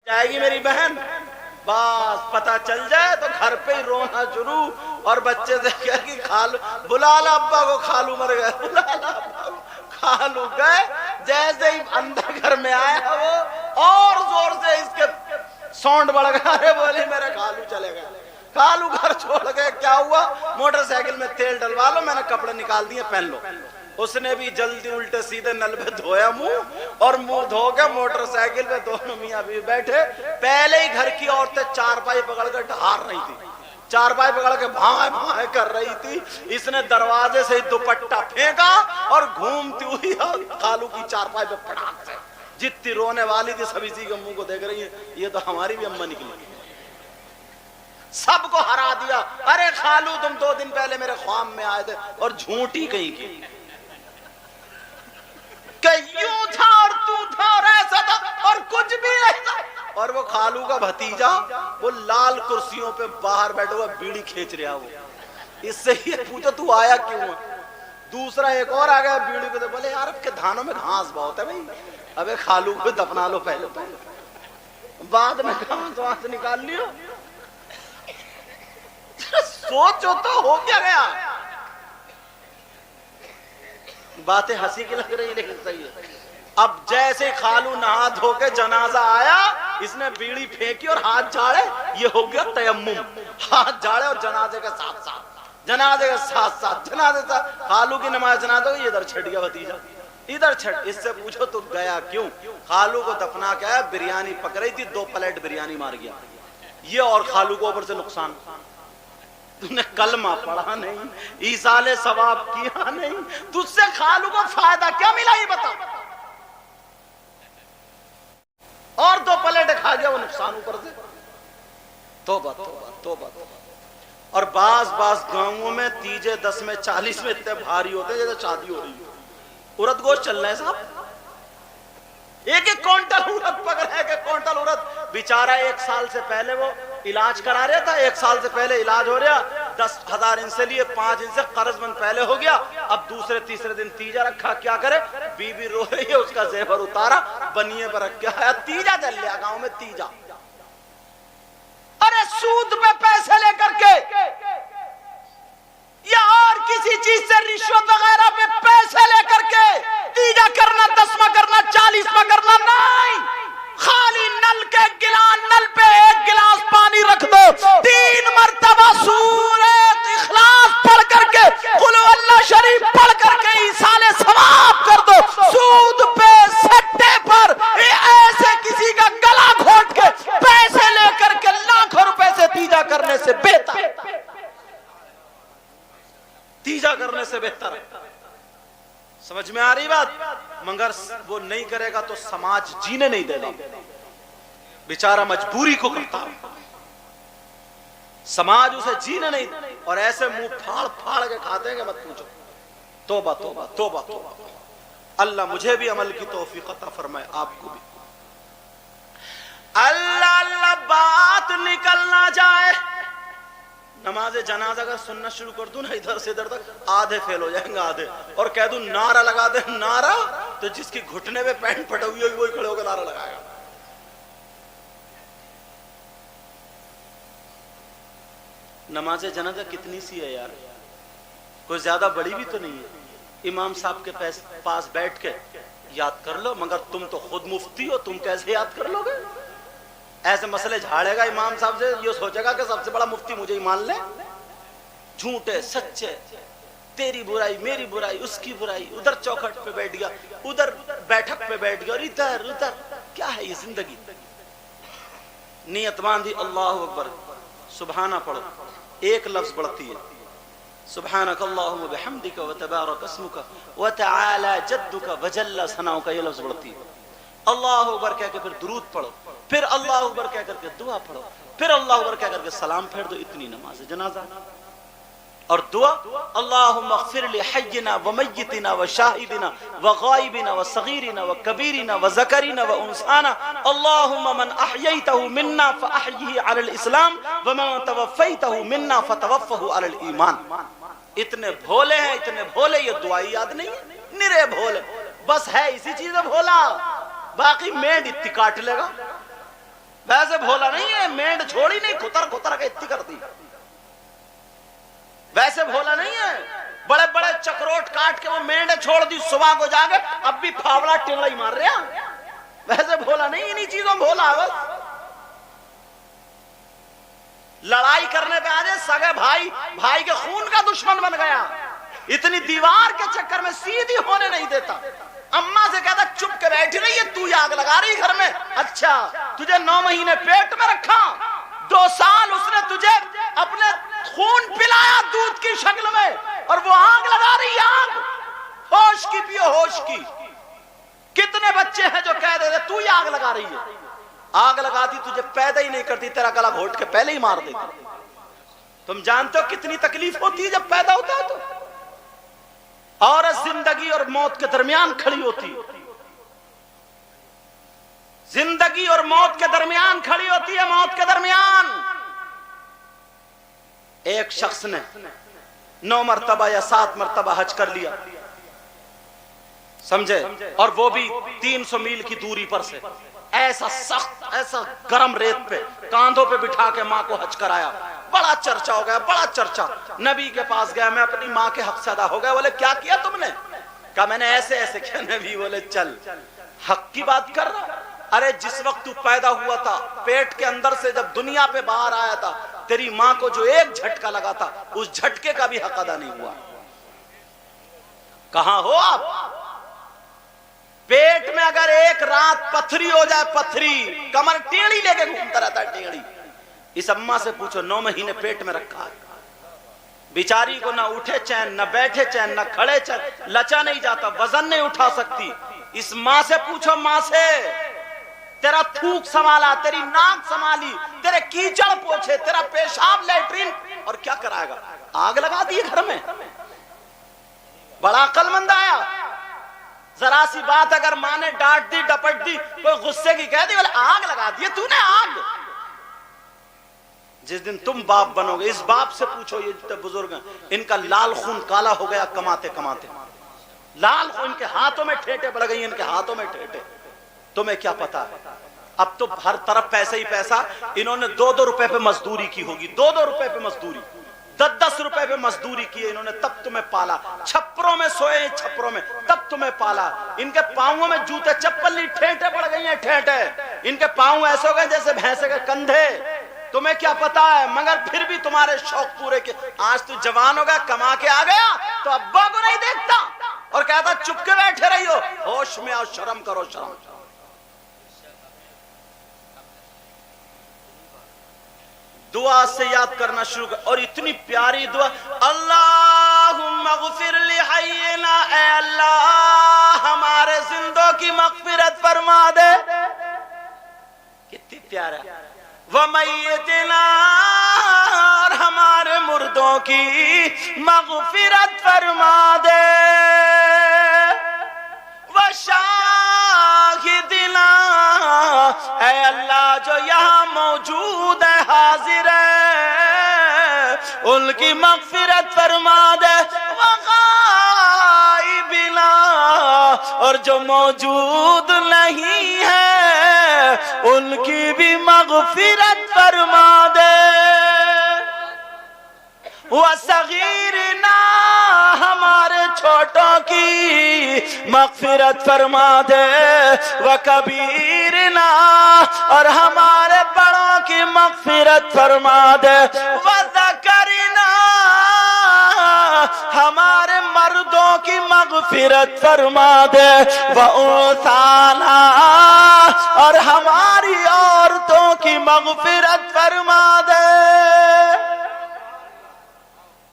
जाएगी मेरी बहन, बस पता चल जाए तो घर पे ही रोना शुरू और बच्चे से कहेगी खालू बुला ला अब्बा को, खालू मर गए, बुला ला अब्बा को, खालू गए। जैसे ही अंदर घर में आया वो और जोर से इसके साउंड बढ़ गया, अरे बोले मेरे खालू चले गए। खालू घर छोड़ गए। क्या हुआ? मोटरसाइकिल में तेल डलवा लो, मैंने कपड़े निकाल दिए, पहन लो। उसने भी जल्दी उल्टे सीधे नल पे धोया मुंह और मुंह धो के मोटरसाइकिल पे दोनों मियां भी बैठे। पहले ही घर की औरतें चारपाई पकड़ कर ढार रही थी, चारपाई पकड़ के भाए भाए कर रही थी। इसने दरवाजे से दुपट्टा फेंका और घूमती हुई खालू की चारपाई पे फटाक से, जितनी रोने वाली थी सब इसी के मुंह को देख रही है, ये तो हमारी भी अम्मा निकली। सबको हरा दिया। अरे खालू तुम 2 दिन पहले मेरे ख्वाब में आए थे, और झूठी कहीं की यूं था और तू था और ऐसा था और कुछ भी नहीं था। और वो खालू का भतीजा वो लाल कुर्सियों पे बाहर बैठा हुआ बीड़ी खींच रहा, वो इससे ये पूछो तू आया क्यों है? दूसरा एक और आ गया बीड़ी पे, तो बोले यार आपके धानों में घास बहुत है भाई, अबे खालू को दफना लो पहले, बाद में घास निकाल लियो। सोचो तो हो क्या गया। बातें हंसी की लग रही लेकिन सही है। अब जैसे खालू नहा धो के जनाजा आया, इसने बीड़ी फेंकी और हाथ झाड़े, ये हो गया तयम्मुम। हाथ झाड़े और जनाजे के साथ साथ, जनाजे के साथ साथ, जनाजे साथ खालू की नमाज जनाजा हुई, इधर छट गया भतीजा, इधर छट। इससे पूछो तो गया क्यों? खालू को दफना क्या है, बिरयानी पक रही थी, 2 प्लेट बिरयानी मार गया ये, और खालू को ऊपर से नुकसान। तूने कलमा पढ़ा नहीं, ईसाले सवाब किया नहीं, तुझसे खालू को फायदा क्या मिला ये बता। और 2 प्लेट खा गया वो, नुकसान ऊपर से। तौबा तौबा तौबा तौबा। और बास गांवों में तीजे 10 में 40 में इतने भारी होते हैं जैसे शादी हो रही है। उड़द गोश्त चल रहा है साहब, एक क्विंटल उड़द पकड़ है, 1 क्विंटल उड़द। बेचारा 1 साल से पहले वो इलाज करा रहा था, 1 साल से पहले इलाज हो रहा, 10,000 इनसे लिए, 5 इनसे कर्जमंद पहले हो गया। अब दूसरे तीसरे दिन तीजा रखा, क्या करे, बीबी रो रही है, उसका जेवर उतारा, बनिए पर रख के तीजा चल लिया गांव में, तीजा। अरे सूद पे पैसे लेकर के या और किसी चीज से रिश्वत वगैरह पे पैसे लेकर के तीजा करना, 10वां करना, 40वां करना नहीं। खाली नल के गिलास, नल पे 1 गिलास पानी रख दो, 3 मरतबा सूरत इखलास पढ़ करके, कुल अल्लाह शरीफ पढ़ करके ईसाले सवाब कर दो। सूद पे, सट्टे पर ऐसे किसी का गला घोट के पैसे लेकर के लाखों रुपए से तीजा करने से बेहतर, तीजा करने से बेहतर। समझ में आ रही बात? मगर वो नहीं करेगा तो समाज जीने नहीं देगा, बेचारा मजबूरी को करता, समाज उसे जीने नहीं। और ऐसे मुंह फाड़ फाड़ के खाते हैं कि मत पूछो। तौबा तौबा तौबा तौबा। अल्लाह मुझे भी अमल की तौफीक अता फरमाए, आपको भी। अल्लाह अल्लाह बात निकल ना जाए। नमाज जनाजा अगर सुनना शुरू कर दूं ना इधर से इधर तक, आधे फेल हो जाएंगे आधे। और कह दूं नारा लगा दे, नारा, तो जिसकी घुटने पे पैंट फटा हुई होगी वही खड़े होकर नारा लगाएगा। नमाज जनाजा कितनी सी है यार, कोई ज्यादा बड़ी भी तो नहीं है। इमाम साहब के पास बैठ के याद कर लो, मगर तुम तो खुद मुफ्ती हो, तुम कैसे याद कर लोगे? ऐसे मसले झाड़ेगा इमाम साहब से, ये सोचेगा कि सबसे बड़ा मुफ्ती मुझे ही मान ले। झूठे सच्चे, तेरी बुराई मेरी बुराई, उसकी बुराई, उधर चौखट पे बैठ गया, उधर बैठक पे बैठ गया, और इधर उधर। क्या है ये जिंदगी? नियत बांधी, अल्लाहु अकबर, सुबहाना पढ़ो, 1 लफ्ज बढ़ती है, सुबहानक अल्लाहुम्मा बिहम्दिका व तबारक अस्मुका व तआला जद्दुका व जल्ला सनाउका, ये लफ्ज बढ़ती है। अल्लाहु अकबर कह के फिर दुरूद पढ़ो, फिर अल्लाहु अकबर कह करके दुआ पढ़ो, फिर अल्लाहु अकबर कह करके सलाम फेर दो। इतनी नमाज जनाजा। और दुआ, अल्लाहुम्मा अग़फिर लि हय्यिना व मय्यितिना व शाहिदिना व गायबिना व सगीरिना व कबीरिना व ज़करिना व उनसाना, अल्लाहुम्मा मन अहयैतहु मिन्ना फ़अहयिही अलल इस्लाम व मन तवफ़्फ़ैतहु मिन्ना फ़तवफ़्फ़हु अलल ईमान। इतने भोले हैं, इतने भोले, ये दुआ याद नहीं है, निरे भोले। बस है इसी चीज में भोला, बाकी मेंढ इतनी काट लेगा, वैसे भोला नहीं है, मेंढ छोड़ी नहीं, खुतर खुतर के इतनी कर दी। वैसे भोला नहीं है, बड़े बड़े चक्रोट काट के वो मेंढ छोड़ दी, सुबह को जाके अब भी फावड़ा टिंगला ही मार रहे हैं। वैसे भोला नहीं, इन्हीं चीजों में भोला है बस। लड़ाई करने पे आ जाए, सगे भाई भाई के खून का दुश्मन बन गया, इतनी दीवार के चक्कर में सीधी होने नहीं देता। अम्मा से कहता चुप के बैठी रही है, तू आग लगा रही घर में। अच्छा, तुझे 9 महीने पेट में रखा, 2 साल उसने तुझे अपने खून पिलाया दूध की शक्ल में, और वो आग लगा रही है। आग होश की पियो, होश की। कितने बच्चे हैं जो कह देते तू ही आग लगा रही है। आग लगाती तुझे पैदा ही नहीं करती, तेरा गला घोट के पहले ही मार देती। तुम जानते हो कितनी तकलीफ होती है जब पैदा होता है तो। औरत जिंदगी और मौत के दरमियान खड़ी होती, जिंदगी और मौत के दरमियान खड़ी होती है। मौत के दरमियान एक शख्स ने 9 मरतबा या 7 मरतबा हज कर लिया, समझे, और वो भी 300 मील की दूरी पर से, ऐसा सख्त, ऐसा गर्म रेत पे कांधों पे बिठा के माँ को हज कराया। बड़ा चर्चा हो गया, बड़ा चर्चा। नबी के पास गया, मैं अपनी माँ के हक से अदा हो गया। बोले क्या किया तुमने? कहा मैंने ऐसे ऐसे किया। नबी बोले चल, हक की बात कर रहा। अरे जिस वक्त तू पैदा हुआ था, पेट के अंदर से जब दुनिया पे बाहर आया था, तेरी माँ को जो एक झटका लगा था, उस झटके का भी हक अदा नहीं हुआ। कहां हो आप? पेट में अगर एक रात पथरी हो जाए, पथरी, कमर टेढ़ी लेके घूमता रहता है, टेढ़ी। इस अम्मा से पूछो, 9 महीने पेट में रखा है, बिचारी को ना उठे चैन, ना बैठे चैन, ना खड़े चैन, लचा नहीं जाता, वजन नहीं उठा सकती। इस माँ से पूछो, माँ से, तेरा थूक संभाला, तेरी नाक संभाली, तेरे कीचड़ पोछे, तेरा पेशाब लैट्रिन, और क्या कराएगा? आग लगा दी घर में। बड़ा अक्लमंद आया। जरा सी बात अगर माँ ने डांट दी, डपट दी, कोई गुस्से की कह दी, बोले आग लगा दी तूने, आग। जिस दिन तुम बाप बनोगे, इस बाप से पूछो, ये जितने बुजुर्ग हैं, इनका लाल खून काला हो गया कमाते कमाते। लाल खून, इनके हाथों में ठेठे पड़ गई, इनके हाथों में ठेठे। तुम्हें क्या पता है? अब तो हर तरफ पैसा ही पैसा। इन्होंने 2-2 रुपए पे मजदूरी की होगी, 2-2 रुपए पे मजदूरी, 10-10 रुपए पे मजदूरी की है इन्होंने, तब तुम्हें पाला। छप्परों में सोए, छप्परों में, तब तुम्हें पाला। इनके पांवों में जूते चप्पल नहीं, ठेठे पड़ गई हैं, ठेठे। इनके पांव ऐसे हो गए जैसे भैंसे के कंधे। तुम्हें क्या पता है? मगर फिर भी तुम्हारे शौक पूरे के। आज तू जवान हो गया, कमा के आ गया, तो अब्बा को नहीं देखता और कहता चुप के बैठे रही हो। होश में आओ, शर्म करो, शर्म। दुआ से याद करना शुरू कर, और इतनी प्यारी दुआ, अल्लाहुम्मा ग़फ़िर लि हय्यिना, ऐ अल्लाह हमारे जिंदों की मग़फ़िरत फरमा दे। कितनी प्यारा। व मय्यितिना, हमारे मुर्दों की मग़फ़िरत फरमा दे। व शाहिदिना, ऐ अल्लाह जो यहाँ मौजूद है, हाजिर है, उनकी मग़फ़िरत फरमा दे। व गाइबिना, और जो मौजूद नहीं है, उनकी भी मग़फ़िरत फरमा दे। व सगीरना, हमारे छोटों की मग़फ़िरत फरमा दे। व कबीरना, और हमारे बड़ों की मग़फ़िरत फरमा दे। व ज़करना, हमारे मर्दों की मग़फ़िरत फरमा दे। व उन्साना, और हमारी औरतों की मग़फ़िरत फरमा दे।